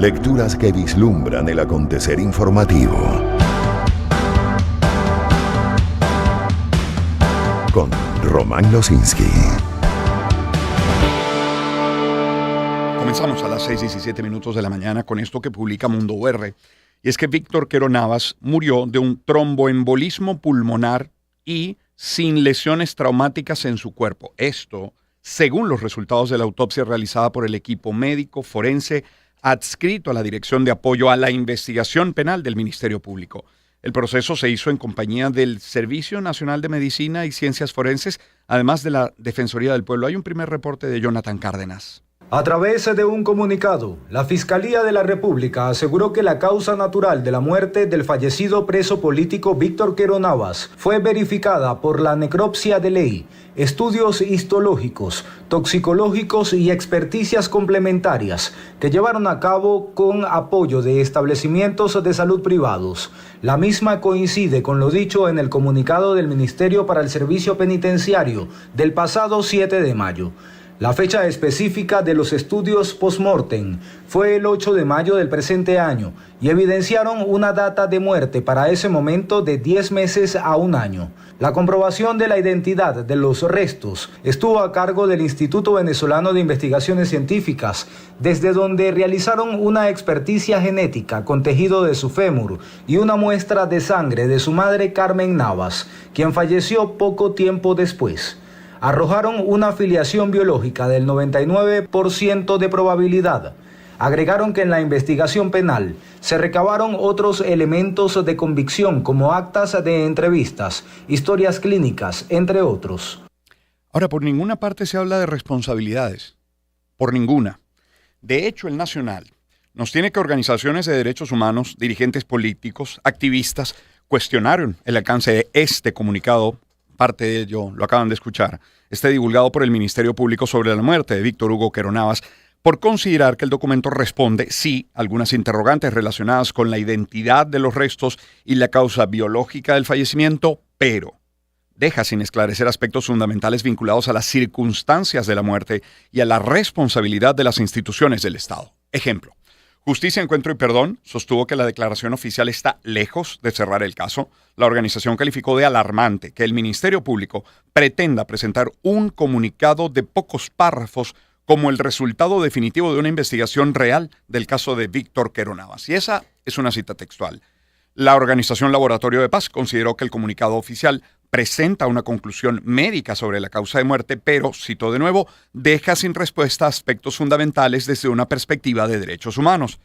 Lecturas que vislumbran el acontecer informativo. Con Román Losinski. Comenzamos a las 6:17 de la mañana con esto que publica Mundo UR. Y es que Víctor Quero Navas murió de un tromboembolismo pulmonar y sin lesiones traumáticas en su cuerpo. Esto, según los resultados de la autopsia realizada por el equipo médico forense adscrito a la Dirección de Apoyo a la Investigación Penal del Ministerio Público. El proceso se hizo en compañía del Servicio Nacional de Medicina y Ciencias Forenses, además de la Defensoría del Pueblo. Hay un primer reporte de Jonathan Cárdenas. A través de un comunicado, la Fiscalía de la República aseguró que la causa natural de la muerte del fallecido preso político Víctor Quero Navas fue verificada por la necropsia de ley, estudios histológicos, toxicológicos y experticias complementarias que llevaron a cabo con apoyo de establecimientos de salud privados. La misma coincide con lo dicho en el comunicado del Ministerio para el Servicio Penitenciario del pasado 7 de mayo. La fecha específica de los estudios post-mortem fue el 8 de mayo del presente año y evidenciaron una data de muerte para ese momento de 10 meses a 1 año. La comprobación de la identidad de los restos estuvo a cargo del Instituto Venezolano de Investigaciones Científicas, desde donde realizaron una experticia genética con tejido de su fémur y una muestra de sangre de su madre Carmen Navas, quien falleció poco tiempo después. Arrojaron una afiliación biológica del 99% de probabilidad. Agregaron que en la investigación penal se recabaron otros elementos de convicción como actas de entrevistas, historias clínicas, entre otros. Ahora, por ninguna parte se habla de responsabilidades. Por ninguna. De hecho, el Nacional nos tiene que organizaciones de derechos humanos, dirigentes políticos, activistas, cuestionaron el alcance de este comunicado. Parte de ello lo acaban de escuchar, divulgado por el Ministerio Público sobre la muerte de Víctor Hugo Quero Navas, por considerar que el documento responde, sí, a algunas interrogantes relacionadas con la identidad de los restos y la causa biológica del fallecimiento, pero deja sin esclarecer aspectos fundamentales vinculados a las circunstancias de la muerte y a la responsabilidad de las instituciones del Estado. Ejemplo. Justicia, Encuentro y Perdón sostuvo que la declaración oficial está lejos de cerrar el caso. La organización calificó de alarmante que el Ministerio Público pretenda presentar un comunicado de pocos párrafos como el resultado definitivo de una investigación real del caso de Víctor Quero Navas. Y esa es una cita textual. La organización Laboratorio de Paz consideró que el comunicado oficial presenta una conclusión médica sobre la causa de muerte, pero, cito de nuevo, deja sin respuesta aspectos fundamentales desde una perspectiva de derechos humanos.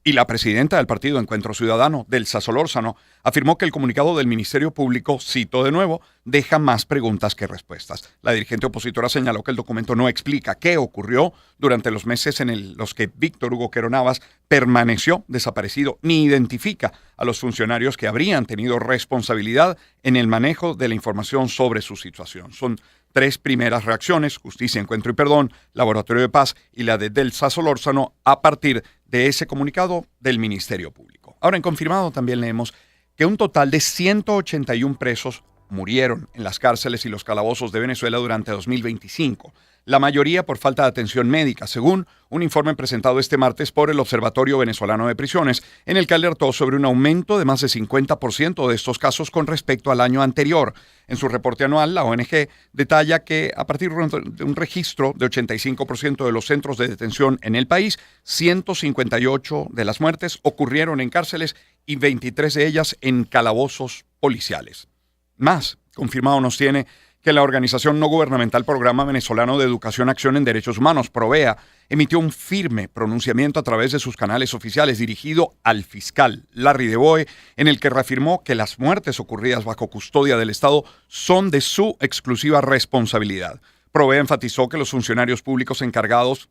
Y la presidenta del partido Encuentro Ciudadano, Delsa Solórzano, afirmó que el comunicado del Ministerio Público, cito de nuevo, deja más preguntas que respuestas. La dirigente opositora señaló que el documento no explica qué ocurrió durante los meses en los que Víctor Hugo Quero Navas permaneció desaparecido, ni identifica a los funcionarios que habrían tenido responsabilidad en el manejo de la información sobre su situación. Son 3 primeras reacciones, Justicia, Encuentro y Perdón, Laboratorio de Paz y la de Delsa Solórzano a partir de ese comunicado del Ministerio Público. Ahora, en confirmado también leemos que un total de 181 presos murieron en las cárceles y los calabozos de Venezuela durante 2025. La mayoría por falta de atención médica, según un informe presentado este martes por el Observatorio Venezolano de Prisiones, en el que alertó sobre un aumento de más de 50% de estos casos con respecto al año anterior. En su reporte anual, la ONG detalla que a partir de un registro de 85% de los centros de detención en el país, 158 de las muertes ocurrieron en cárceles y 23 de ellas en calabozos policiales. Más, confirmado nos tiene que la organización no gubernamental Programa Venezolano de Educación Acción en Derechos Humanos, PROVEA, emitió un firme pronunciamiento a través de sus canales oficiales dirigido al fiscal Larry de Boe, en el que reafirmó que las muertes ocurridas bajo custodia del Estado son de su exclusiva responsabilidad. PROVEA enfatizó que los funcionarios públicos encargados,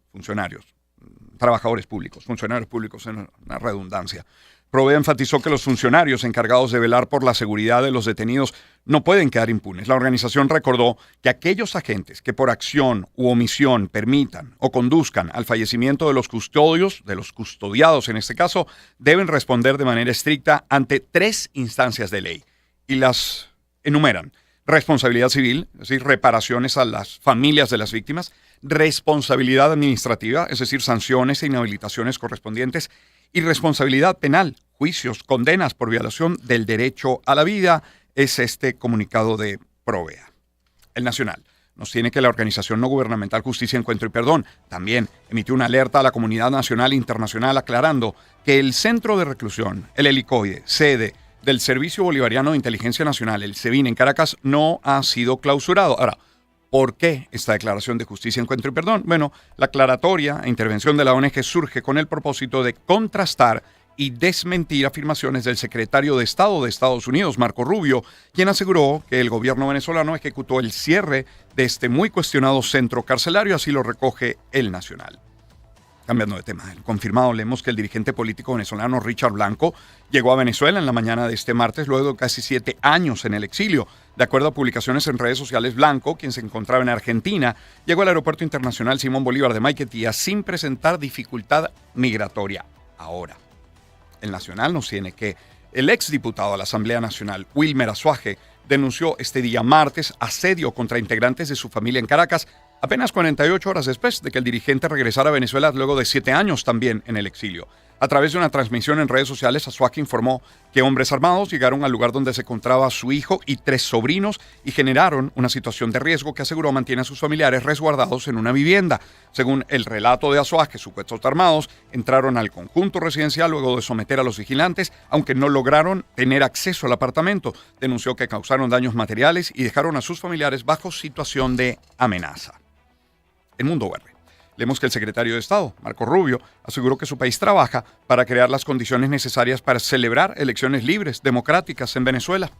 trabajadores públicos, funcionarios públicos en una redundancia, PROVEA enfatizó que los funcionarios encargados de velar por la seguridad de los detenidos no pueden quedar impunes. La organización recordó que aquellos agentes que por acción u omisión permitan o conduzcan al fallecimiento de los custodiados en este caso, deben responder de manera estricta ante 3 instancias de ley. Y las enumeran: responsabilidad civil, es decir, reparaciones a las familias de las víctimas; responsabilidad administrativa, es decir, sanciones e inhabilitaciones correspondientes, y responsabilidad penal, juicios, condenas por violación del derecho a la vida, es este comunicado de Provea. El Nacional nos tiene que la organización no gubernamental Justicia, Encuentro y Perdón también emitió una alerta a la comunidad nacional e internacional aclarando que el Centro de Reclusión, el Helicoide, sede del Servicio Bolivariano de Inteligencia Nacional, el SEBIN en Caracas, no ha sido clausurado. Ahora, ¿por qué esta declaración de Justicia, Encuentro y Perdón? Bueno, la aclaratoria e intervención de la ONG surge con el propósito de contrastar y desmentir afirmaciones del secretario de Estado de Estados Unidos, Marco Rubio, quien aseguró que el gobierno venezolano ejecutó el cierre de este muy cuestionado centro carcelario, así lo recoge El Nacional. Cambiando de tema, confirmado leemos que el dirigente político venezolano Richard Blanco llegó a Venezuela en la mañana de este martes luego de casi 7 años en el exilio. De acuerdo a publicaciones en redes sociales, Blanco, quien se encontraba en Argentina, llegó al Aeropuerto Internacional Simón Bolívar de Maiquetía sin presentar dificultad migratoria. Ahora, El Nacional nos tiene que el exdiputado a la Asamblea Nacional, Wilmer Azuaje, denunció este día martes asedio contra integrantes de su familia en Caracas, apenas 48 horas después de que el dirigente regresara a Venezuela luego de 7 años también en el exilio. A través de una transmisión en redes sociales, Azuaje informó que hombres armados llegaron al lugar donde se encontraba su hijo y 3 sobrinos y generaron una situación de riesgo que aseguró mantiene a sus familiares resguardados en una vivienda. Según el relato de Azuaje, supuestos armados entraron al conjunto residencial luego de someter a los vigilantes, aunque no lograron tener acceso al apartamento. Denunció que causaron daños materiales y dejaron a sus familiares bajo situación de amenaza. En Mundo Verde, leemos que el secretario de Estado, Marco Rubio, aseguró que su país trabaja para crear las condiciones necesarias para celebrar elecciones libres, democráticas en Venezuela.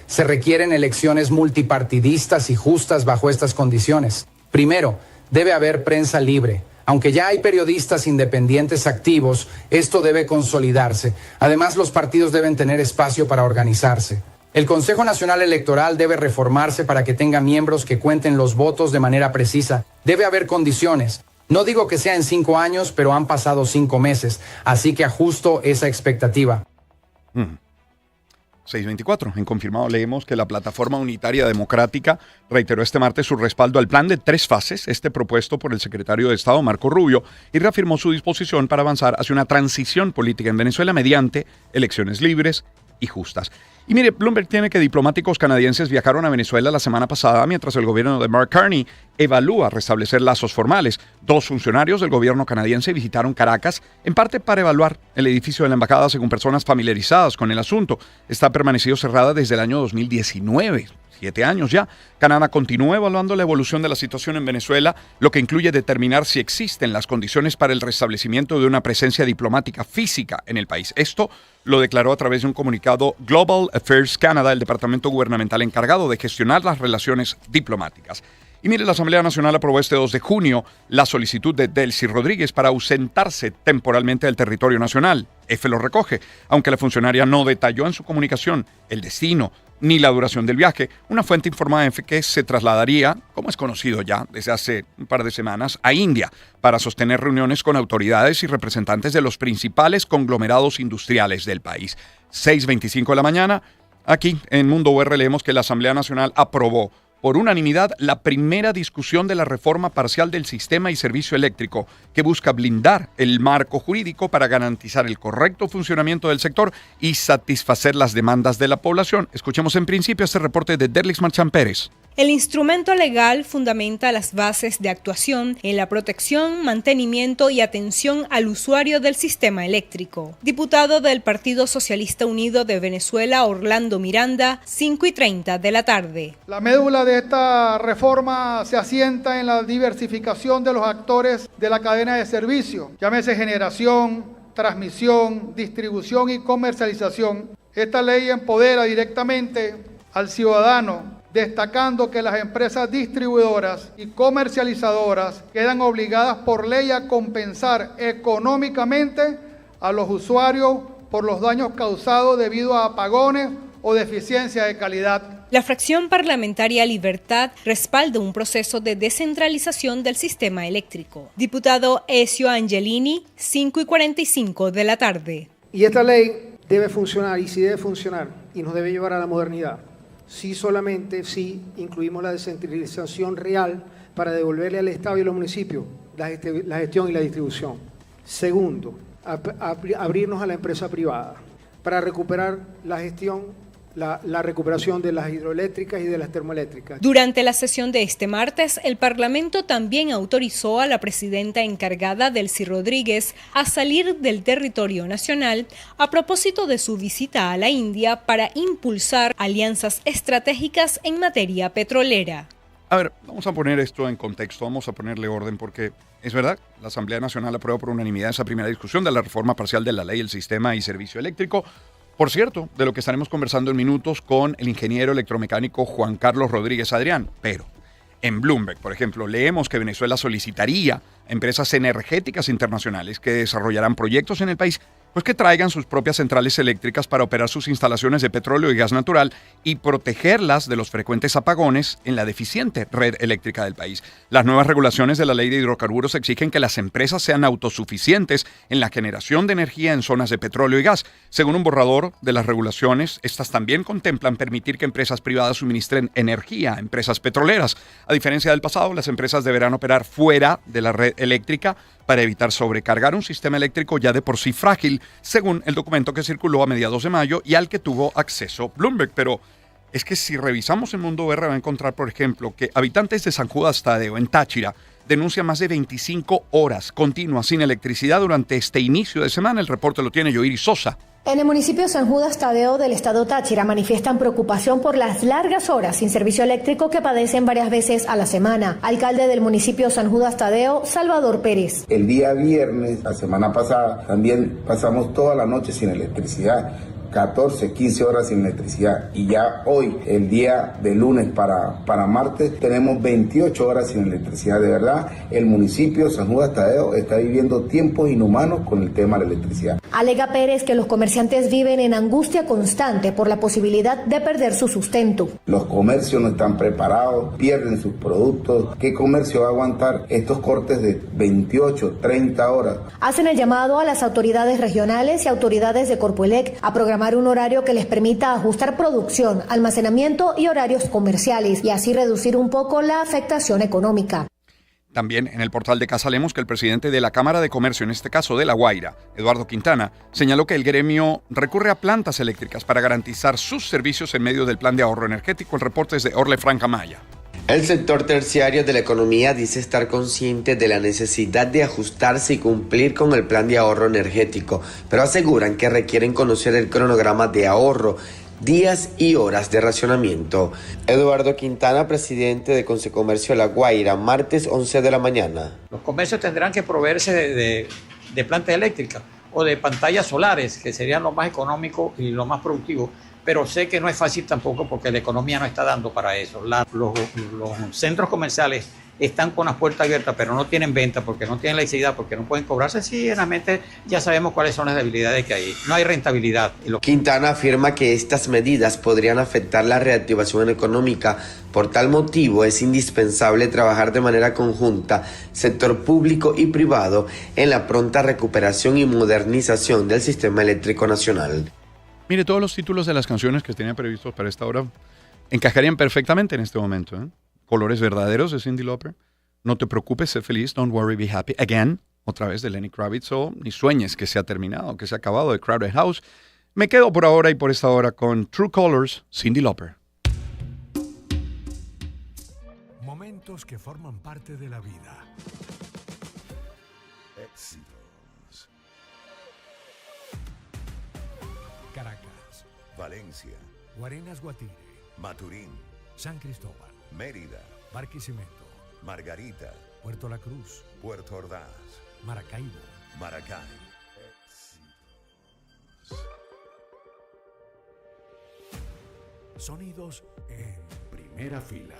Se requieren elecciones multipartidistas y justas bajo estas condiciones. Primero, debe haber prensa libre. Aunque ya hay periodistas independientes activos, esto debe consolidarse. Además, los partidos deben tener espacio para organizarse. El Consejo Nacional Electoral debe reformarse para que tenga miembros que cuenten los votos de manera precisa. Debe haber condiciones. No digo que sea en 5 años, pero han pasado 5 meses, así que ajusto esa expectativa. 624. En confirmado leemos que la Plataforma Unitaria Democrática reiteró este martes su respaldo al plan de 3 fases, propuesto por el secretario de Estado Marco Rubio, y reafirmó su disposición para avanzar hacia una transición política en Venezuela mediante elecciones libres y justas. Y mire, Bloomberg tiene que diplomáticos canadienses viajaron a Venezuela la semana pasada mientras el gobierno de Mark Carney evalúa restablecer lazos formales. 2 funcionarios del gobierno canadiense visitaron Caracas, en parte para evaluar el edificio de la embajada según personas familiarizadas con el asunto. Está permanecido cerrada desde el año 2019. 7 años ya. Canadá continúa evaluando la evolución de la situación en Venezuela, lo que incluye determinar si existen las condiciones para el restablecimiento de una presencia diplomática física en el país. Esto lo declaró a través de un comunicado Global Affairs Canada, el departamento gubernamental encargado de gestionar las relaciones diplomáticas. Y mire, la Asamblea Nacional aprobó este 2 de junio la solicitud de Delcy Rodríguez para ausentarse temporalmente del territorio nacional. F lo recoge, aunque la funcionaria no detalló en su comunicación el destino ni la duración del viaje. Una fuente informa a F que se trasladaría, como es conocido ya desde hace un par de semanas, a India para sostener reuniones con autoridades y representantes de los principales conglomerados industriales del país. 6:25 de la mañana, aquí en Mundo UR leemos que la Asamblea Nacional aprobó por unanimidad la primera discusión de la reforma parcial del sistema y servicio eléctrico que busca blindar el marco jurídico para garantizar el correcto funcionamiento del sector y satisfacer las demandas de la población. Escuchemos en principio este reporte de Derlix Marchán Pérez. El instrumento legal fundamenta las bases de actuación en la protección, mantenimiento y atención al usuario del sistema eléctrico. Diputado del Partido Socialista Unido de Venezuela, Orlando Miranda, 5:30 de la tarde. La médula de esta reforma se asienta en la diversificación de los actores de la cadena de servicio, llámese generación, transmisión, distribución y comercialización. Esta ley empodera directamente al ciudadano, destacando que las empresas distribuidoras y comercializadoras quedan obligadas por ley a compensar económicamente a los usuarios por los daños causados debido a apagones o deficiencia de calidad. La fracción parlamentaria Libertad respalda un proceso de descentralización del sistema eléctrico. Diputado Ezio Angelini, 5:45 de la tarde. Y esta ley debe funcionar, y sí debe funcionar, y nos debe llevar a la modernidad. Si solamente si incluimos la descentralización real para devolverle al Estado y a los municipios la gestión y la distribución. Segundo, abrirnos a la empresa privada para recuperar la gestión, la recuperación de las hidroeléctricas y de las termoeléctricas. Durante la sesión de este martes, el Parlamento también autorizó a la presidenta encargada, Delcy Rodríguez, a salir del territorio nacional a propósito de su visita a la India para impulsar alianzas estratégicas en materia petrolera. A ver, vamos a poner esto en contexto, vamos a ponerle orden porque es verdad, la Asamblea Nacional aprobó por unanimidad esa primera discusión de la reforma parcial de la ley del sistema y servicio eléctrico. Por cierto, de lo que estaremos conversando en minutos con el ingeniero electromecánico Juan Carlos Rodríguez Adrián. Pero en Bloomberg, por ejemplo, leemos que Venezuela solicitaría a empresas energéticas internacionales que desarrollarán proyectos en el país, pues que traigan sus propias centrales eléctricas para operar sus instalaciones de petróleo y gas natural y protegerlas de los frecuentes apagones en la deficiente red eléctrica del país. Las nuevas regulaciones de la ley de hidrocarburos exigen que las empresas sean autosuficientes en la generación de energía en zonas de petróleo y gas. Según un borrador de las regulaciones, estas también contemplan permitir que empresas privadas suministren energía a empresas petroleras. A diferencia del pasado, las empresas deberán operar fuera de la red eléctrica para evitar sobrecargar un sistema eléctrico ya de por sí frágil, según el documento que circuló a mediados de mayo y al que tuvo acceso Bloomberg. Pero es que si revisamos el Mundo R va a encontrar, por ejemplo, que habitantes de San Judas Tadeo, en Táchira, denuncian más de 25 horas continuas sin electricidad durante este inicio de semana. El reporte lo tiene Yoiri Sosa. En el municipio de San Judas Tadeo del estado Táchira manifiestan preocupación por las largas horas sin servicio eléctrico que padecen varias veces a la semana. Alcalde del municipio San Judas Tadeo, Salvador Pérez. El día viernes, la semana pasada, también pasamos toda la noche sin electricidad. 14, 15 horas sin electricidad y ya hoy, el día de lunes para martes, tenemos 28 horas sin electricidad. De verdad, el municipio San Judas Tadeo está viviendo tiempos inhumanos con el tema de la electricidad. Alega Pérez que los comerciantes viven en angustia constante por la posibilidad de perder su sustento. Los comercios no están preparados, pierden sus productos. ¿Qué comercio va a aguantar estos cortes de 28, 30 horas? Hacen el llamado a las autoridades regionales y autoridades de Corpoelec a programar un horario que les permita ajustar producción, almacenamiento y horarios comerciales y así reducir un poco la afectación económica. También en el portal de Casa leemos que el presidente de la Cámara de Comercio, en este caso de La Guaira, Eduardo Quintana, señaló que el gremio recurre a plantas eléctricas para garantizar sus servicios en medio del plan de ahorro energético. El reporte es de Orle Franca Maya. El sector terciario de la economía dice estar consciente de la necesidad de ajustarse y cumplir con el plan de ahorro energético, pero aseguran que requieren conocer el cronograma de ahorro, días y horas de racionamiento. Eduardo Quintana, presidente de Consecomercio La Guaira, martes 11 de la mañana. Los comercios tendrán que proveerse de plantas eléctricas o de pantallas solares, que serían lo más económico y lo más productivo. Pero sé que no es fácil tampoco porque la economía no está dando para eso. Los centros comerciales están con las puertas abiertas, pero no tienen venta porque no tienen electricidad, porque no pueden cobrar. Sencillamente ya sabemos cuáles son las debilidades que hay. No hay rentabilidad. Quintana afirma que estas medidas podrían afectar la reactivación económica. Por tal motivo es indispensable trabajar de manera conjunta, sector público y privado, en la pronta recuperación y modernización del sistema eléctrico nacional. Mire, todos los títulos de las canciones que tenía previstos para esta hora encajarían perfectamente en este momento, ¿eh? Colores verdaderos de Cyndi Lauper. No te preocupes, sé feliz. Don't worry, be happy. Again, otra vez de Lenny Kravitz. O Ni sueñes que se ha terminado, que se ha acabado, de Crowded House. Me quedo por ahora y por esta hora con True Colors, Cyndi Lauper. Momentos que forman parte de la vida. Éxitos. Caracas, Valencia. Guarenas Guatire, Maturín. San Cristóbal, Mérida. Barquisimeto, Margarita. Puerto La Cruz, Puerto Ordaz. Maracaibo, Maracay. sonidos en primera fila.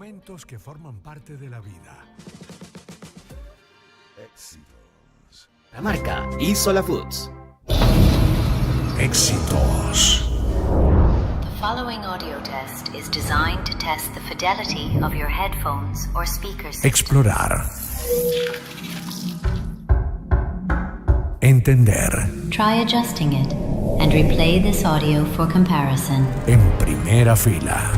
Momentos que forman parte de la vida. Éxitos. La marca Isola Foods. Éxitos. The following audio test is designed to test the fidelity of your headphones or speakers. Explorar. Entender. Try adjusting it and replay this audio for comparison. En primera fila.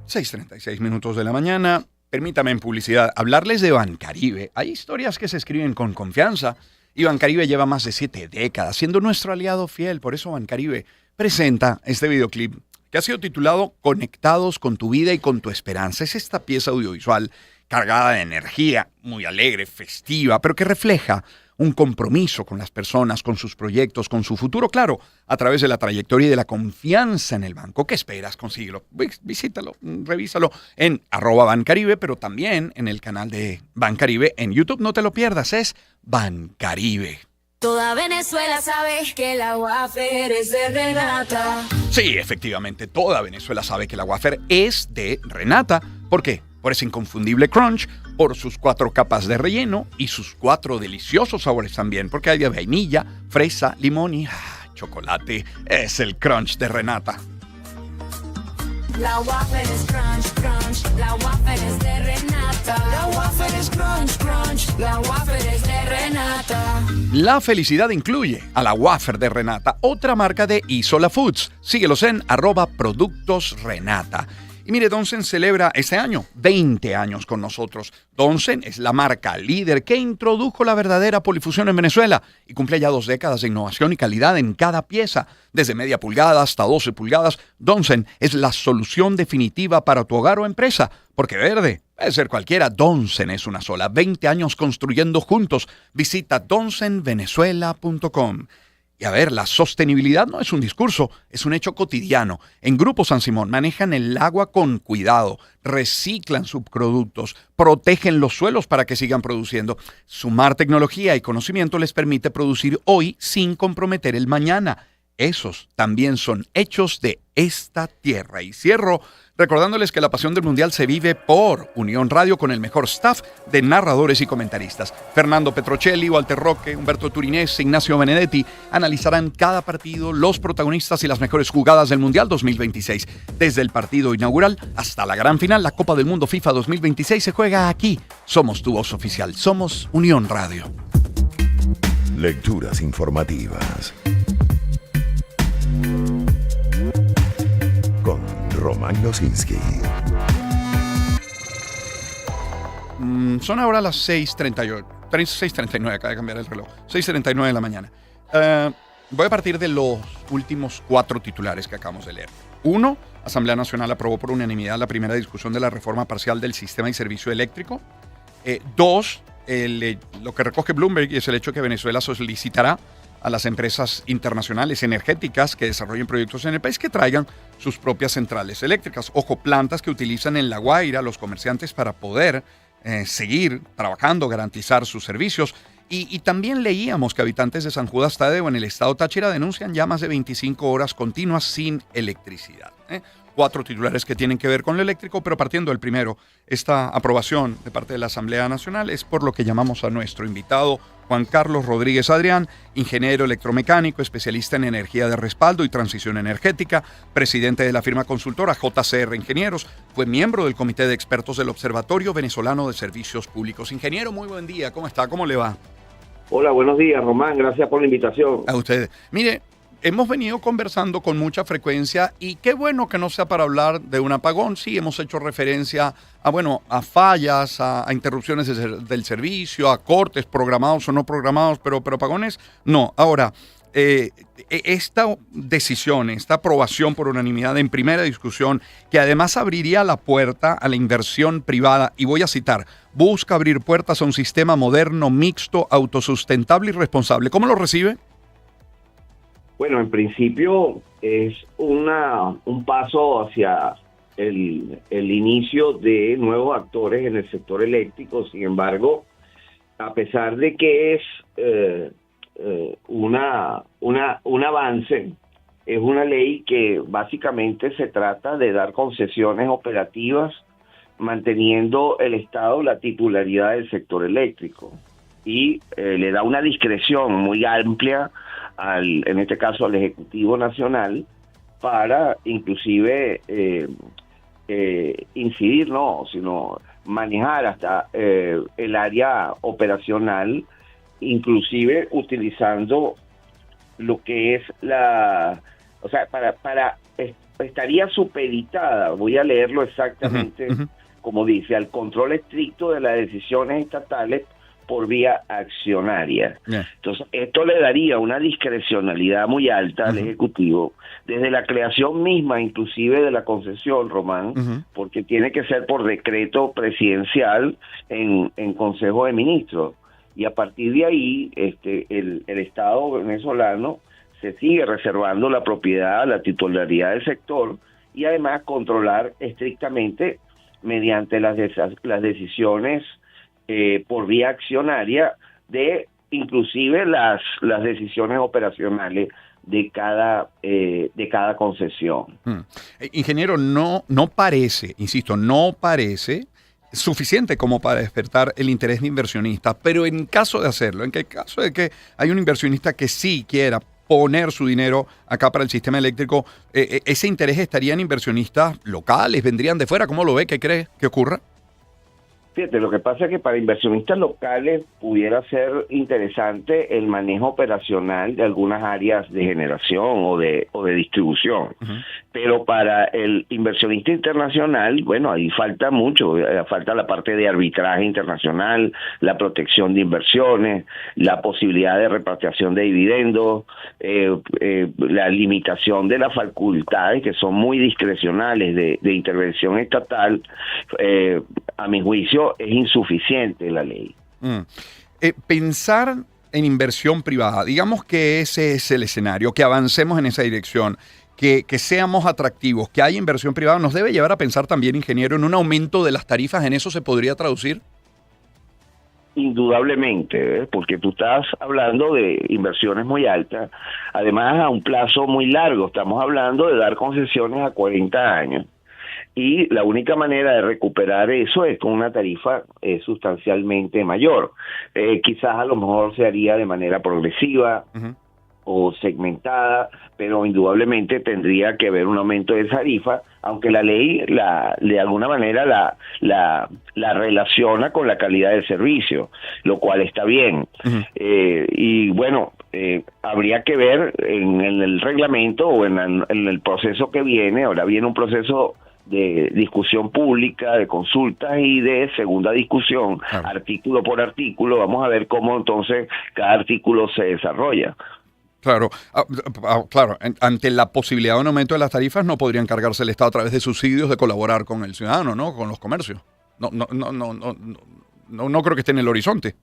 6:36 minutos de la mañana. Permítame en publicidad hablarles de Bancaribe. Hay historias que se escriben con confianza y Bancaribe lleva más de 7 décadas siendo nuestro aliado fiel. Por eso Bancaribe presenta este videoclip que ha sido titulado Conectados con tu vida y con tu esperanza. Es esta pieza audiovisual cargada de energía, muy alegre, festiva, pero que refleja un compromiso con las personas, con sus proyectos, con su futuro, claro, a través de la trayectoria y de la confianza en el banco. ¿Qué esperas? Consíguelo, visítalo, revísalo en @Bancaribe, pero también en el canal de Bancaribe en YouTube. No te lo pierdas, es Bancaribe. Toda Venezuela sabe que la Wafer es de Renata. Sí, efectivamente, toda Venezuela sabe que la Wafer es de Renata. ¿Por qué? Por ese inconfundible crunch, por sus 4 capas de relleno y sus 4 deliciosos sabores también, porque hay de vainilla, fresa, limón y chocolate. Es el crunch de Renata. La Wafer es crunch, crunch, la Wafer es de Renata. La Wafer es crunch, crunch, la Wafer es de Renata. La felicidad incluye a la Wafer de Renata, otra marca de Isola Foods. Síguelos en @ProductosRenata. Y mire, Donsen celebra este año 20 años con nosotros. Donsen es la marca líder que introdujo la verdadera polifusión en Venezuela y cumple ya 2 décadas de innovación y calidad en cada pieza. Desde media pulgada hasta 12 pulgadas, Donsen es la solución definitiva para tu hogar o empresa. Porque verde puede ser cualquiera, Donsen es una sola. 20 años construyendo juntos. Visita donsenvenezuela.com. Y a ver, la sostenibilidad no es un discurso, es un hecho cotidiano. En Grupo San Simón manejan el agua con cuidado, reciclan subproductos, protegen los suelos para que sigan produciendo. Sumar tecnología y conocimiento les permite producir hoy sin comprometer el mañana. Esos también son hechos de esta tierra. Y cierro recordándoles que la pasión del Mundial se vive por Unión Radio con el mejor staff de narradores y comentaristas. Fernando Petrocelli, Walter Roque, Humberto Turinés, Ignacio Benedetti analizarán cada partido, los protagonistas y las mejores jugadas del Mundial 2026. Desde el partido inaugural hasta la gran final, la Copa del Mundo FIFA 2026 se juega aquí. Somos tu voz oficial, somos Unión Radio. Lecturas informativas. Con Román Losinski. Son ahora las 6:39, acaba de cambiar el reloj. 6:39 de la mañana. Voy a partir de los últimos 4 titulares que acabamos de leer. 1. Asamblea Nacional aprobó por unanimidad la primera discusión de la reforma parcial del sistema y servicio eléctrico. 2. Lo que recoge Bloomberg es el hecho que Venezuela solicitará a las empresas internacionales energéticas que desarrollen proyectos en el país que traigan sus propias centrales eléctricas. Ojo, plantas que utilizan en La Guaira los comerciantes para poder seguir trabajando, garantizar sus servicios. Y también leíamos que habitantes de San Judas Tadeo en el estado Táchira denuncian ya más de 25 horas continuas sin electricidad. 4 titulares que tienen que ver con lo eléctrico, pero partiendo del primero, esta aprobación de parte de la Asamblea Nacional es por lo que llamamos a nuestro invitado Juan Carlos Rodríguez Adrián, ingeniero electromecánico, especialista en energía de respaldo y transición energética, presidente de la firma consultora JCR Ingenieros, fue miembro del comité de expertos del Observatorio Venezolano de Servicios Públicos. Ingeniero, muy buen día, ¿cómo está? ¿Cómo le va? Hola, buenos días, Román, gracias por la invitación. A usted. Mire, hemos venido conversando con mucha frecuencia y qué bueno que no sea para hablar de un apagón. Sí, hemos hecho referencia a fallas, a interrupciones del servicio, a cortes programados o no programados, pero apagones no. Ahora, esta decisión, esta aprobación por unanimidad en primera discusión, que además abriría la puerta a la inversión privada, y voy a citar, busca abrir puertas a un sistema moderno, mixto, autosustentable y responsable. ¿Cómo lo recibe? Bueno, en principio es un paso hacia el inicio de nuevos actores en el sector eléctrico. Sin embargo, a pesar de que es un avance, es una ley que básicamente se trata de dar concesiones operativas manteniendo el Estado la titularidad del sector eléctrico y le da una discreción muy amplia en este caso al Ejecutivo Nacional para inclusive incidir, sino manejar hasta el área operacional, inclusive utilizando lo que es estaría supeditada, voy a leerlo exactamente como dice, al control estricto de las decisiones estatales por vía accionaria. Entonces, esto le daría una discrecionalidad muy alta al Ejecutivo, desde la creación misma, inclusive de la concesión, Román, porque tiene que ser por decreto presidencial en Consejo de Ministros. Y a partir de ahí, el Estado venezolano se sigue reservando la propiedad, la titularidad del sector y además controlar estrictamente mediante las decisiones por vía accionaria de inclusive las decisiones operacionales de cada concesión. Ingeniero, no parece, insisto, no parece suficiente como para despertar el interés de inversionistas, pero en caso de hacerlo, en el caso de que hay un inversionista que sí quiera poner su dinero acá para el sistema eléctrico, ¿ese interés estaría en inversionistas locales? ¿Vendrían de fuera? ¿Cómo lo ve? ¿Qué cree que ocurra? Fíjate, lo que pasa es que para inversionistas locales pudiera ser interesante el manejo operacional de algunas áreas de generación o de distribución. Pero para el inversionista internacional, bueno, ahí falta mucho. Falta la parte de arbitraje internacional, la protección de inversiones, la posibilidad de repatriación de dividendos, la limitación de las facultades que son muy discrecionales de intervención estatal. A mi juicio, es insuficiente la ley. Pensar en inversión privada, digamos que ese es el escenario, que avancemos en esa dirección, que seamos atractivos, que haya inversión privada, nos debe llevar a pensar también, ingeniero, en un aumento de las tarifas. ¿En eso se podría traducir? Indudablemente, porque tú estás hablando de inversiones muy altas, además a un plazo muy largo. Estamos hablando de dar concesiones a 40 años. Y la única manera de recuperar eso es con una tarifa sustancialmente mayor. Quizás a lo mejor se haría de manera progresiva o segmentada, pero indudablemente tendría que haber un aumento de tarifa, aunque la ley de alguna manera la relaciona con la calidad del servicio, lo cual está bien. Y bueno, habría que ver en el reglamento o en el proceso que viene. Ahora viene un proceso de discusión pública, de consultas y de segunda discusión, artículo por artículo. Vamos a ver cómo entonces cada artículo se desarrolla. Claro, claro. Ante la posibilidad de un aumento de las tarifas, no podría encargarse el Estado a través de subsidios de colaborar con el ciudadano, ¿no? Con los comercios. No creo que esté en el horizonte.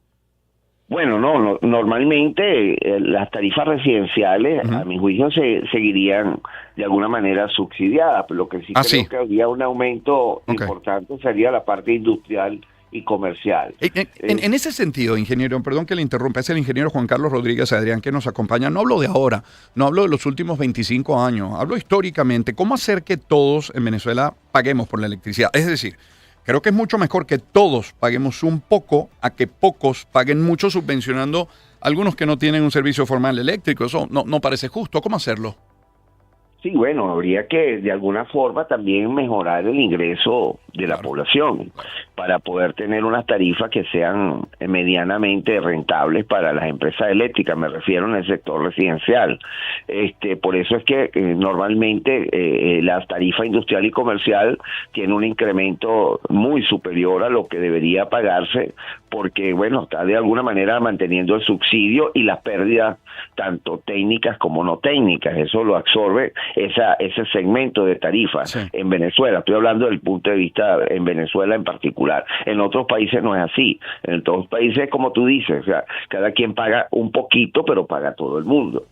Bueno, no, normalmente las tarifas residenciales, a mi juicio, se seguirían de alguna manera subsidiadas. Lo que sí creo que habría un aumento importante sería la parte industrial y comercial. En ese sentido, ingeniero, perdón que le interrumpa, es el ingeniero Juan Carlos Rodríguez Adrián que nos acompaña. No hablo de ahora, no hablo de los últimos 25 años, hablo históricamente. ¿Cómo hacer que todos en Venezuela paguemos por la electricidad? Es decir, creo que es mucho mejor que todos paguemos un poco a que pocos paguen mucho subvencionando a algunos que no tienen un servicio formal eléctrico. Eso no parece justo. ¿Cómo hacerlo? Sí, bueno, habría que de alguna forma también mejorar el ingreso de la población para poder tener unas tarifas que sean medianamente rentables para las empresas eléctricas. Me refiero en el sector residencial. Por eso es que normalmente la tarifa industrial y comercial tiene un incremento muy superior a lo que debería pagarse, porque bueno, está de alguna manera manteniendo el subsidio y las pérdidas tanto técnicas como no técnicas. Eso lo absorbe ese segmento de tarifas en Venezuela. Estoy hablando del punto de vista en Venezuela en particular. En otros países no es así. En otros países, como tú dices, o sea, cada quien paga un poquito, pero paga todo el mundo.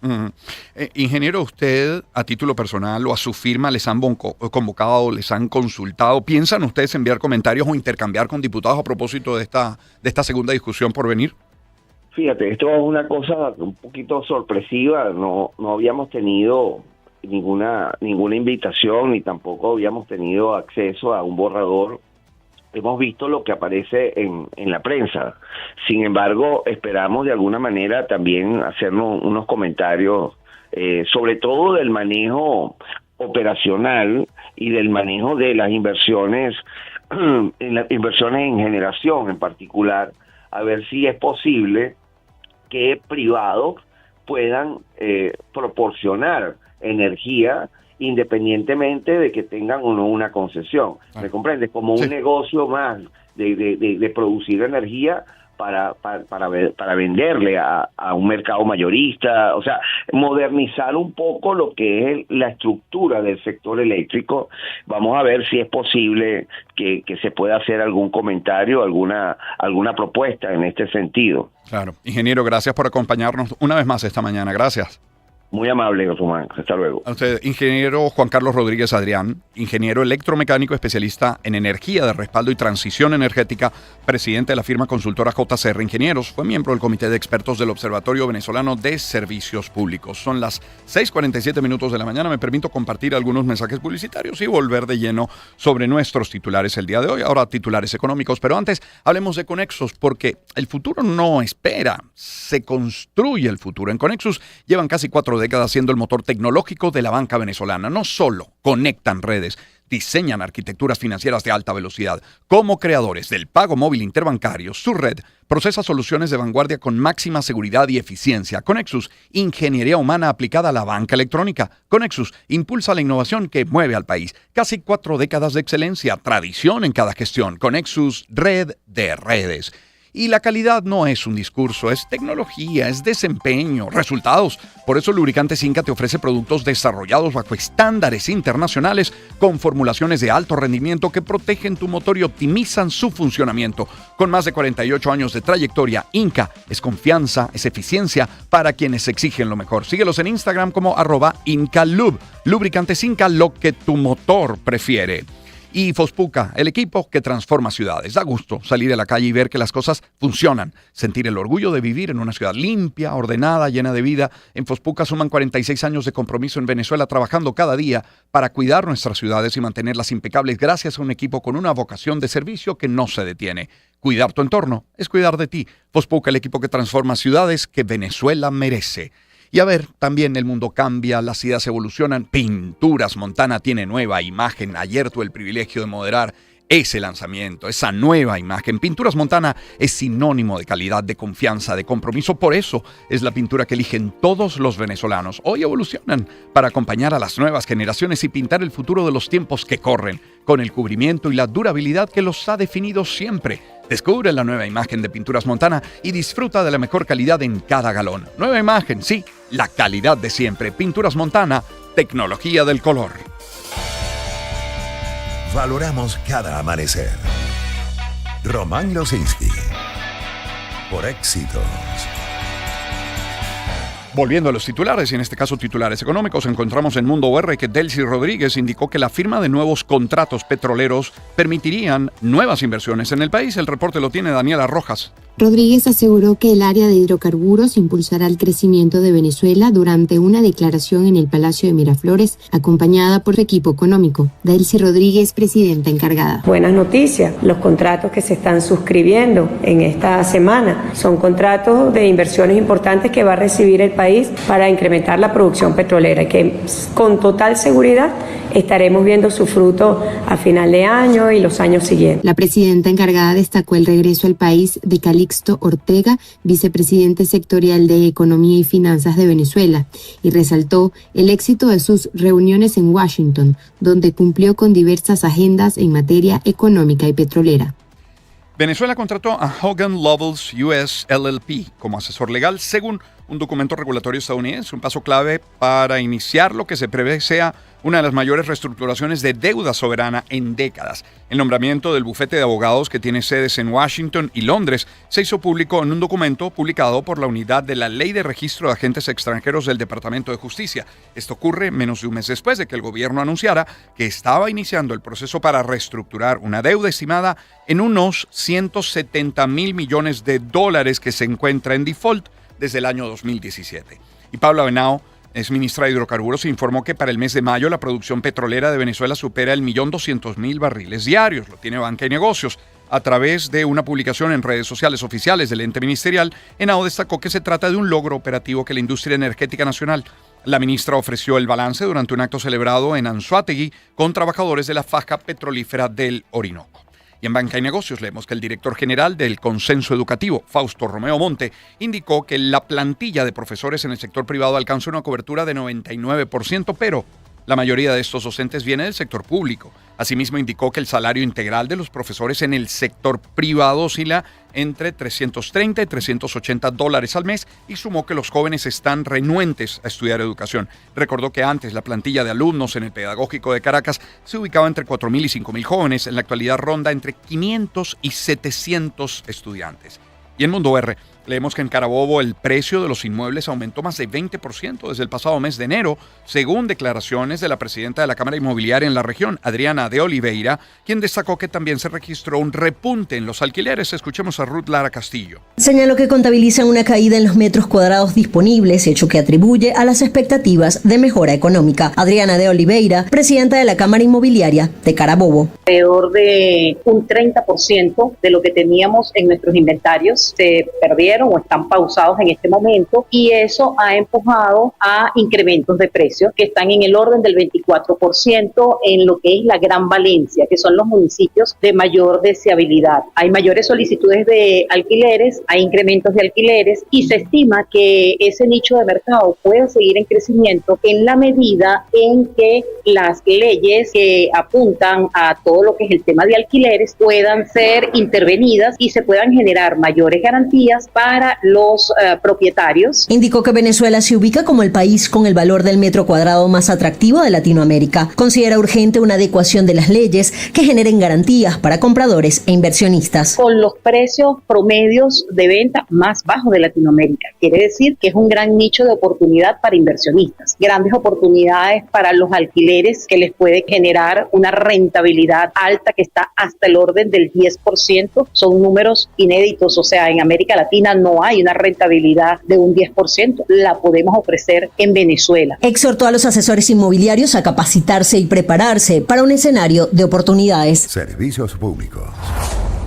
Ingeniero, usted a título personal o a su firma les han convocado, les han consultado. ¿Piensan ustedes enviar comentarios o intercambiar con diputados a propósito de esta segunda discusión por venir? Fíjate, esto es una cosa un poquito sorpresiva. No habíamos tenido ninguna invitación ni tampoco habíamos tenido acceso a un borrador. Hemos visto lo que aparece en la prensa. Sin embargo, esperamos de alguna manera también hacernos unos comentarios, sobre todo del manejo operacional y del manejo de las inversiones, inversiones en generación en particular, a ver si es posible que privados puedan proporcionar energía independientemente de que tengan o no una concesión. ¿Me comprendes? Como un negocio más de producir energía para venderle a un mercado mayorista, o sea, modernizar un poco lo que es la estructura del sector eléctrico. Vamos a ver si es posible que se pueda hacer algún comentario, alguna propuesta en este sentido. Claro. Ingeniero, gracias por acompañarnos una vez más esta mañana. Gracias. Muy amable, Román. Hasta luego. A usted, ingeniero Juan Carlos Rodríguez Adrián, ingeniero electromecánico especialista en energía de respaldo y transición energética, presidente de la firma consultora JCR Ingenieros, fue miembro del comité de expertos del Observatorio Venezolano de Servicios Públicos. Son las 6:47 minutos de la mañana. Me permito compartir algunos mensajes publicitarios y volver de lleno sobre nuestros titulares el día de hoy. Ahora titulares económicos, pero antes hablemos de Conexus, porque el futuro no espera, se construye el futuro. En Conexus llevan casi 4 décadas siendo el motor tecnológico de la banca venezolana. No solo conectan redes, diseñan arquitecturas financieras de alta velocidad. Como creadores del pago móvil interbancario, su red procesa soluciones de vanguardia con máxima seguridad y eficiencia. Conexus, ingeniería humana aplicada a la banca electrónica. Conexus impulsa la innovación que mueve al país. Casi 4 décadas de excelencia, tradición en cada gestión. Conexus, red de redes. Y la calidad no es un discurso, es tecnología, es desempeño, resultados. Por eso Lubricantes Inca te ofrece productos desarrollados bajo estándares internacionales con formulaciones de alto rendimiento que protegen tu motor y optimizan su funcionamiento. Con más de 48 años de trayectoria, Inca es confianza, es eficiencia para quienes exigen lo mejor. Síguelos en Instagram como @IncaLub. Lubricantes Inca, lo que tu motor prefiere. Y Fospuca, el equipo que transforma ciudades. Da gusto salir a la calle y ver que las cosas funcionan. Sentir el orgullo de vivir en una ciudad limpia, ordenada, llena de vida. En Fospuca suman 46 años de compromiso en Venezuela, trabajando cada día para cuidar nuestras ciudades y mantenerlas impecables gracias a un equipo con una vocación de servicio que no se detiene. Cuidar tu entorno es cuidar de ti. Fospuca, el equipo que transforma ciudades que Venezuela merece. Y a ver, también el mundo cambia, las ideas evolucionan. Pinturas Montana tiene nueva imagen. Ayer tuve el privilegio de moderar ese lanzamiento, esa nueva imagen. Pinturas Montana es sinónimo de calidad, de confianza, de compromiso. Por eso es la pintura que eligen todos los venezolanos. Hoy evolucionan para acompañar a las nuevas generaciones y pintar el futuro de los tiempos que corren, con el cubrimiento y la durabilidad que los ha definido siempre. Descubre la nueva imagen de Pinturas Montana y disfruta de la mejor calidad en cada galón. Nueva imagen, sí, la calidad de siempre. Pinturas Montana, tecnología del color. Valoramos cada amanecer. Román Losinski. Por Éxitos. Volviendo a los titulares, y en este caso titulares económicos, encontramos en Mundo UR que Delcy Rodríguez indicó que la firma de nuevos contratos petroleros permitirían nuevas inversiones en el país. El reporte lo tiene Daniela Rojas. Rodríguez aseguró que el área de hidrocarburos impulsará el crecimiento de Venezuela durante una declaración en el Palacio de Miraflores, acompañada por su equipo económico. Delcy Rodríguez, presidenta encargada. Buenas noticias. Los contratos que se están suscribiendo en esta semana son contratos de inversiones importantes que va a recibir el país para incrementar la producción petrolera y que con total seguridad estaremos viendo su fruto a final de año y los años siguientes. La presidenta encargada destacó el regreso al país de Calixto Ortega, vicepresidente sectorial de Economía y Finanzas de Venezuela, y resaltó el éxito de sus reuniones en Washington, donde cumplió con diversas agendas en materia económica y petrolera. Venezuela contrató a Hogan Lovells US LLP como asesor legal según un documento regulatorio estadounidense, un paso clave para iniciar lo que se prevé sea una de las mayores reestructuraciones de deuda soberana en décadas. El nombramiento del bufete de abogados que tiene sedes en Washington y Londres se hizo público en un documento publicado por la Unidad de la Ley de Registro de Agentes Extranjeros del Departamento de Justicia. Esto ocurre menos de un mes después de que el gobierno anunciara que estaba iniciando el proceso para reestructurar una deuda estimada en unos $170 mil millones que se encuentra en default desde el año 2017. Y Pablo Henao es ministra de Hidrocarburos, informó que para el mes de mayo la producción petrolera de Venezuela supera el 1.200.000 barriles diarios. Lo tiene Banca y Negocios. A través de una publicación en redes sociales oficiales del ente ministerial, ENAO destacó que se trata de un logro operativo que la industria energética nacional. La ministra ofreció el balance durante un acto celebrado en Anzoátegui con trabajadores de la faja petrolífera del Orinoco. Y en Banca y Negocios leemos que el director general del Consenso Educativo, Fausto Romeo Monte, indicó que la plantilla de profesores en el sector privado alcanza una cobertura de 99%, pero la mayoría de estos docentes viene del sector público. Asimismo, indicó que el salario integral de los profesores en el sector privado oscila entre $330 y $380 al mes y sumó que los jóvenes están renuentes a estudiar educación. Recordó que antes la plantilla de alumnos en el Pedagógico de Caracas se ubicaba entre 4.000 y 5.000 jóvenes. En la actualidad ronda entre 500 y 700 estudiantes. Y en Mundo R leemos que en Carabobo el precio de los inmuebles aumentó más de 20% desde el pasado mes de enero, según declaraciones de la presidenta de la Cámara Inmobiliaria en la región, Adriana de Oliveira, quien destacó que también se registró un repunte en los alquileres. Escuchemos a Ruth Lara Castillo. Señaló que contabilizan una caída en los metros cuadrados disponibles, hecho que atribuye a las expectativas de mejora económica. Adriana de Oliveira, presidenta de la Cámara Inmobiliaria de Carabobo. Alrededor de un 30% de lo que teníamos en nuestros inventarios se perdieron o están pausados en este momento, y eso ha empujado a incrementos de precios que están en el orden del 24% en lo que es la Gran Valencia, que son los municipios de mayor deseabilidad. Hay mayores solicitudes de alquileres, hay incrementos de alquileres y se estima que ese nicho de mercado puede seguir en crecimiento en la medida en que las leyes que apuntan a todo lo que es el tema de alquileres puedan ser intervenidas y se puedan generar mayores garantías para los propietarios. Indicó que Venezuela se ubica como el país con el valor del metro cuadrado más atractivo de Latinoamérica. Considera urgente una adecuación de las leyes que generen garantías para compradores e inversionistas. Con los precios promedios de venta más bajos de Latinoamérica. Quiere decir que es un gran nicho de oportunidad para inversionistas. Grandes oportunidades para los alquileres que les puede generar una rentabilidad alta que está hasta el orden del 10%. Son números inéditos, o sea, en América Latina no hay una rentabilidad de un 10%, la podemos ofrecer en Venezuela. Exhortó a los asesores inmobiliarios a capacitarse y prepararse para un escenario de oportunidades. Servicios públicos.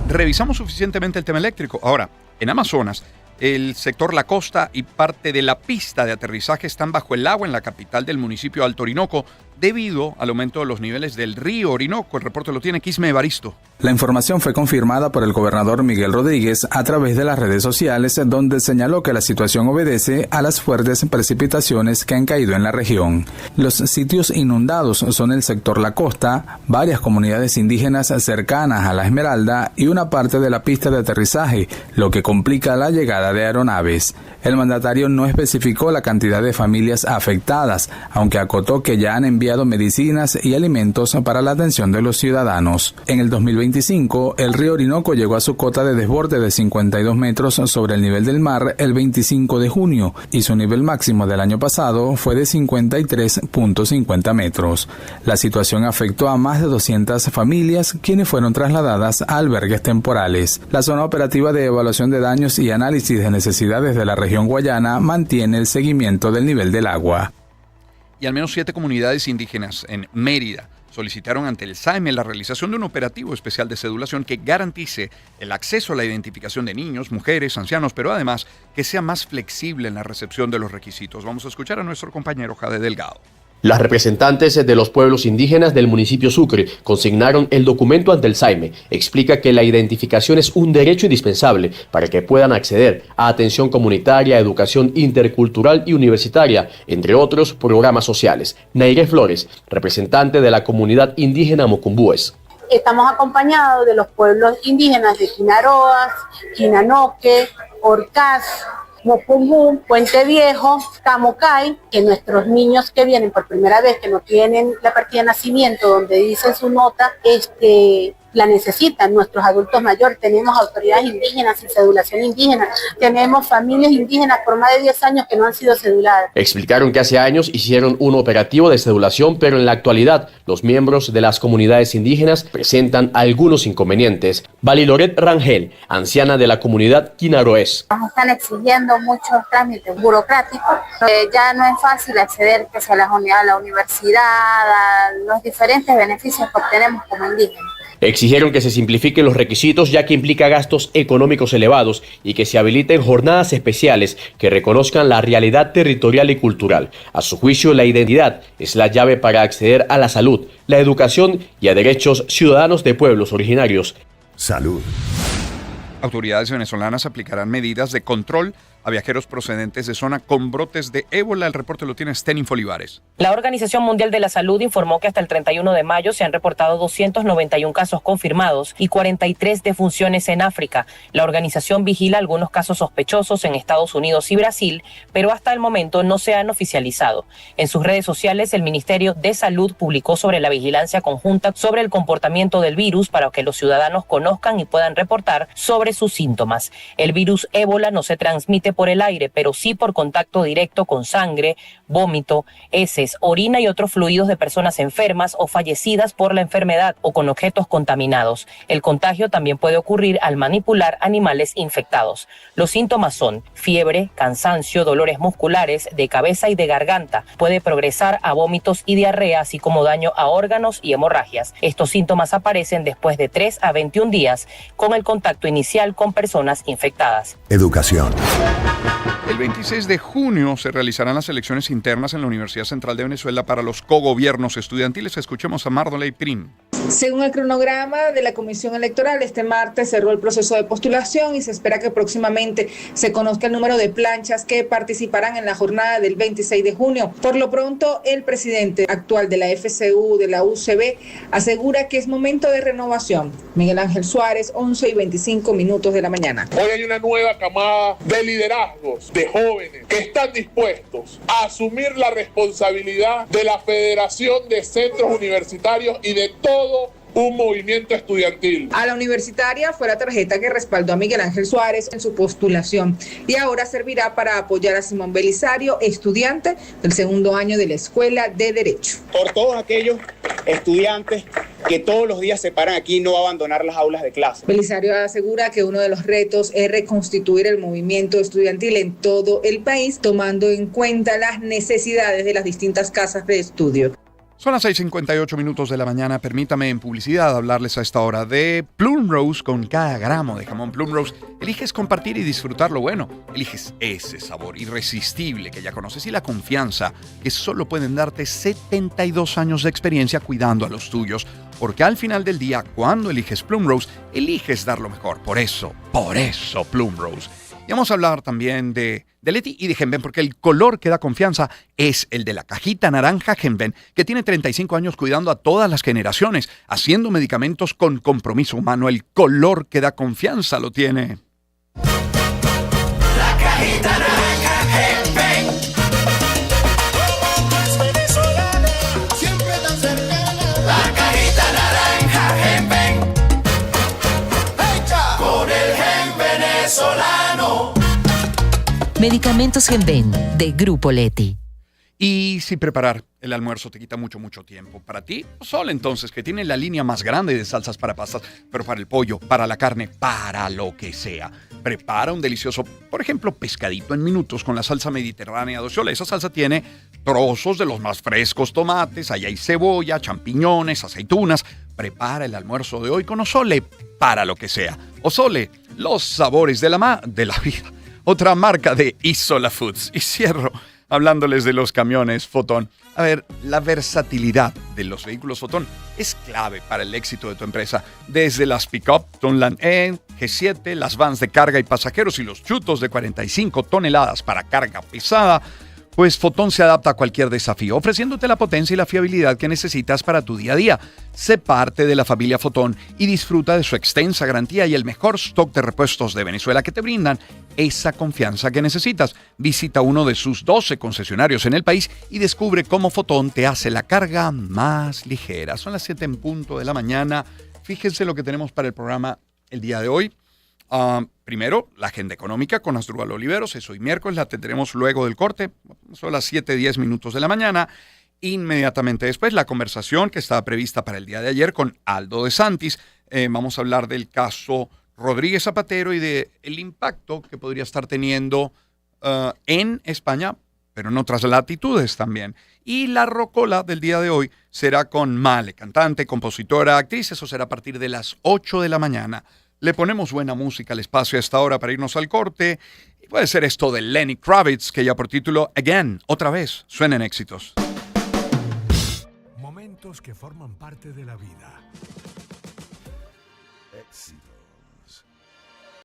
Revisamos suficientemente el tema eléctrico. Ahora, en Amazonas, el sector La Costa y parte de la pista de aterrizaje están bajo el agua en la capital del municipio Alto Orinoco debido al aumento de los niveles del río Orinoco. El reporte lo tiene Quisme Evaristo. La información fue confirmada por el gobernador Miguel Rodríguez a través de las redes sociales, donde señaló que la situación obedece a las fuertes precipitaciones que han caído en la región. Los sitios inundados son el sector La Costa, varias comunidades indígenas cercanas a La Esmeralda y una parte de la pista de aterrizaje, lo que complica la llegada de aeronaves. El mandatario no especificó la cantidad de familias afectadas, aunque acotó que ya han enviado medicinas y alimentos para la atención de los ciudadanos. En el 2025, el río Orinoco llegó a su cota de desborde de 52 metros sobre el nivel del mar el 25 de junio y su nivel máximo del año pasado fue de 53.50 metros. La situación afectó a más de 200 familias, quienes fueron trasladadas a albergues temporales. La zona operativa de evaluación de daños y análisis de necesidades de la región guayana mantiene el seguimiento del nivel del agua. Y al menos 7 comunidades indígenas en Mérida solicitaron ante el SAEME la realización de un operativo especial de cedulación que garantice el acceso a la identificación de niños, mujeres, ancianos, pero además que sea más flexible en la recepción de los requisitos. Vamos a escuchar a nuestro compañero Jade Delgado. Las representantes de los pueblos indígenas del municipio Sucre consignaron el documento ante el SAEME. Explica que la identificación es un derecho indispensable para que puedan acceder a atención comunitaria, educación intercultural y universitaria, entre otros programas sociales. Neire Flores, representante de la comunidad indígena Mocumbúes. Estamos acompañados de los pueblos indígenas de Quinaroas, Quinanoque, Orcás, Mocumbú, Puente Viejo, Camocay, que nuestros niños que vienen por primera vez, que no tienen la partida de nacimiento donde dice su nota, la necesitan nuestros adultos mayores. Tenemos autoridades indígenas sin cedulación indígena, tenemos familias indígenas por más de 10 años que no han sido ceduladas. Explicaron que hace años hicieron un operativo de cedulación, pero en la actualidad los miembros de las comunidades indígenas presentan algunos inconvenientes. Valiloret Rangel, anciana de la comunidad quinaroés. Nos están exigiendo muchos trámites burocráticos. Ya no es fácil acceder que sea a la universidad, a los diferentes beneficios que obtenemos como indígenas. Exigieron que se simplifiquen los requisitos ya que implica gastos económicos elevados y que se habiliten jornadas especiales que reconozcan la realidad territorial y cultural. A su juicio, la identidad es la llave para acceder a la salud, la educación y a derechos ciudadanos de pueblos originarios. Salud. Autoridades venezolanas aplicarán medidas de control a viajeros procedentes de zona con brotes de ébola. El reporte lo tiene Stenin Olivares. La Organización Mundial de la Salud informó que hasta el 31 de mayo se han reportado 291 casos confirmados y 43 defunciones en África. La organización vigila algunos casos sospechosos en Estados Unidos y Brasil, pero hasta el momento no se han oficializado. En sus redes sociales, el Ministerio de Salud publicó sobre la vigilancia conjunta sobre el comportamiento del virus para que los ciudadanos conozcan y puedan reportar sobre sus síntomas. El virus ébola no se transmite por el aire, pero sí por contacto directo con sangre, vómito, heces, orina y otros fluidos de personas enfermas o fallecidas por la enfermedad o con objetos contaminados. El contagio también puede ocurrir al manipular animales infectados. Los síntomas son fiebre, cansancio, dolores musculares, de cabeza y de garganta. Puede progresar a vómitos y diarrea, así como daño a órganos y hemorragias. Estos síntomas aparecen después de 3 a 21 días con el contacto inicial con personas infectadas. Educación. El 26 de junio se realizarán las elecciones internas en la Universidad Central de Venezuela para los cogobiernos estudiantiles. Escuchemos a Mardoley Prim. Según el cronograma de la Comisión Electoral, este martes cerró el proceso de postulación y se espera que próximamente se conozca el número de planchas que participarán en la jornada del 26 de junio. Por lo pronto, el presidente actual de la FCU, de la UCB, asegura que es momento de renovación. Miguel Ángel Suárez, 11:25 de la mañana. Hoy hay una nueva camada de liderazgos, de jóvenes que están dispuestos a asumir la responsabilidad de la Federación de Centros Universitarios y de todo un movimiento estudiantil. A la universitaria fue la tarjeta que respaldó a Miguel Ángel Suárez en su postulación y ahora servirá para apoyar a Simón Belisario, estudiante del segundo año de la Escuela de Derecho. Por todos aquellos estudiantes que todos los días se paran aquí y no abandonar las aulas de clase. Belisario asegura que uno de los retos es reconstituir el movimiento estudiantil en todo el país, tomando en cuenta las necesidades de las distintas casas de estudio. Son las 6:58 de la mañana. Permítame en publicidad hablarles a esta hora de Plum Rose. Con cada gramo de jamón Plum Rose eliges compartir y disfrutar lo bueno. Eliges ese sabor irresistible que ya conoces y la confianza que solo pueden darte 72 años de experiencia cuidando a los tuyos. Porque al final del día, cuando eliges Plum Rose, eliges dar lo mejor. Por eso Plum Rose. Y vamos a hablar también de Leti y de Genven, porque el color que da confianza es el de la cajita naranja Genven, que tiene 35 años cuidando a todas las generaciones, haciendo medicamentos con compromiso humano. El color que da confianza lo tiene. La cajita naranja Genven. Siempre tan cercana. La cajita naranja Genven. Hecha con el Gen venezolano. Medicamentos Genven de Grupo Leti. Y si preparar el almuerzo te quita mucho tiempo. Para ti, Sol, entonces, que tiene la línea más grande de salsas para pastas, pero para el pollo, para la carne, para lo que sea. Prepara un delicioso, por ejemplo, pescadito en minutos con la salsa mediterránea de Osole. Esa salsa tiene trozos de los más frescos tomates, ahí hay cebolla, champiñones, aceitunas. Prepara el almuerzo de hoy con Osole, para lo que sea. Osole, los sabores de la vida. Otra marca de Isola Foods. Y cierro hablándoles de los camiones Fotón. A ver, la versatilidad de los vehículos Fotón es clave para el éxito de tu empresa. Desde las pick-up Tonland E, G7, las vans de carga y pasajeros y los chutos de 45 toneladas para carga pesada, pues Fotón se adapta a cualquier desafío, ofreciéndote la potencia y la fiabilidad que necesitas para tu día a día. Sé parte de la familia Fotón y disfruta de su extensa garantía y el mejor stock de repuestos de Venezuela que te brindan esa confianza que necesitas. Visita uno de sus 12 concesionarios en el país y descubre cómo Fotón te hace la carga más ligera. Son las 7:00 de la mañana. fíjense lo que tenemos para el programa el día de hoy. Primero, la agenda económica con Asdrúbal Oliveros. Es hoy miércoles, la tendremos luego del corte. Son las 7:10 minutos de la mañana. Inmediatamente después, la conversación que estaba prevista para el día de ayer con Aldo de Santis. Vamos a hablar del caso Rodríguez Zapatero y del impacto que podría estar teniendo en España, pero en otras latitudes también. Y la rocola del día de hoy será con Male, cantante, compositora, actriz. Eso será a partir de las 8 de la mañana. Le ponemos buena música al espacio a esta hora para irnos al corte. Y puede ser esto de Lenny Kravitz, que ya por título Again, otra vez, suena en éxitos. Momentos que forman parte de la vida.